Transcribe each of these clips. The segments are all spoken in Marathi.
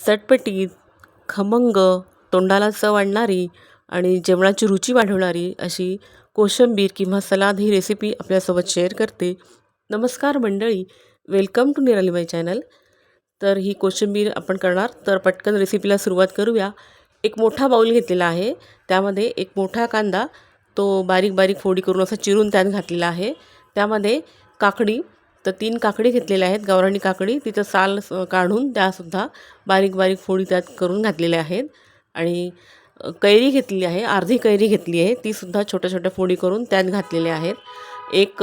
चटपटीत, खमंग, तोंडाला चव आणणारी आणि जेवणाची रुची वाढवणारी अशी कोशिंबीर किंवा सलाद ही रेसिपी आपल्यासोबत शेअर करते. नमस्कार मंडळी, वेलकम टू निरालीबाई चॅनल. तर ही कोशिंबीर आपण करणार, तर पटकन रेसिपीला सुरुवात करूया. एक मोठा बाऊल घेतलेला आहे, त्यामध्ये एक मोठा कांदा तो बारीक बारीक फोडी करून असा चिरून त्यात घातलेला आहे. त्यामध्ये काकडी, तर 3 काकडी घेतलेल्या आहेत, गावरानी काकडी, तिचं साल काढून त्यासुद्धा बारीक बारीक फोडी त्यात करून घातलेल्या आहेत. आणि कैरी घेतलेली आहे, अर्धी कैरी घेतली आहे, तीसुद्धा छोट्या छोट्या फोडी करून त्यात घातलेल्या आहेत. एक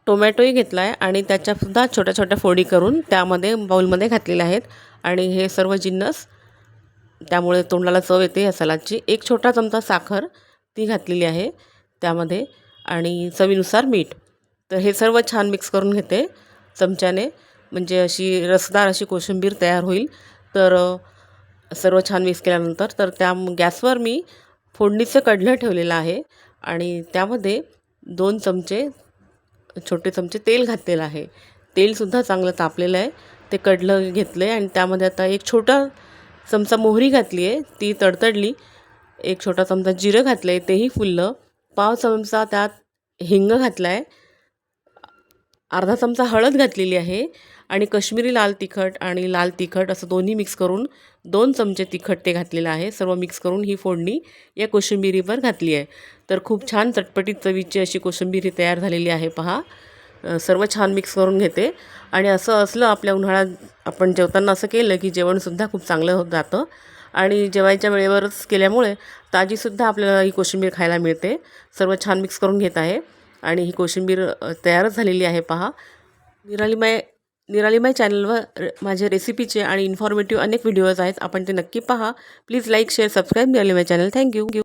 टोमॅटोही घेतला आहे आणि त्याच्यासुद्धा छोट्या छोट्या फोडी करून त्यामध्ये बाऊलमध्ये घातलेल्या आहेत. आणि हे सर्व जिन्नस त्यामुळे तोंडाला चव येते या सलादची. एक छोटा चमचा साखर ती घातलेली आहे त्यामध्ये आणि चवीनुसार मीठ. तर हे सर्व छान मिक्स करून घेते चमच्याने, म्हणजे अशी रसदार अशी कोशिंबीर तयार होईल. तर सर्व छान मिक्स केल्यानंतर तर त्या गॅसवर मी फोडणीचं कढलं ठेवलेलं आहे आणि त्यामध्ये 2 चमचे छोटे चमचे तेल घातलेलं आहे. तेलसुद्धा चांगलं तापलेलं आहे. ते कढलं घेतलं आहे आणि त्यामध्ये आता एक छोटा चमचा मोहरी घातली आहे, ती तडतडली. एक छोटा चमचा जिरं घातलं आहे, तेही फुललं. पाव चमचा त्यात हिंग घातला आहे. अर्धा चमचा हळद घातलेली आहे आणि कश्मीरी लाल तिखट आणि लाल तिखट असं दोन्ही मिक्स करून 2 चमचे तिखट ते घातलेलं आहे. सर्व मिक्स करून ही फोडणी या कोशिंबिरीवर घातली आहे. तर खूप छान चटपटीत चवीची अशी कोशिंबीर ही तयार झालेली आहे पहा. सर्व छान मिक्स करून घेते. आणि असं असलं आपल्या उन्हाळ्यात आपण जेवताना असं केलं की जेवणसुद्धा खूप चांगलं होत जातं आणि जेवायच्या वेळेवरच केल्यामुळे ताजीसुद्धा आपल्याला ही कोशिंबीर खायला मिळते. सर्व छान मिक्स करून घेत आहे आणि ही कोशिंबीर तयारच झालेली आहे पहा. निरालीबाई चॅनलवर माझे रेसिपीचे आणि इन्फॉर्मेटिव्ह अनेक व्हिडिओज आहेत, आपण ते नक्की पहा. Please like, share, subscribe Niralibai channel. Thank you.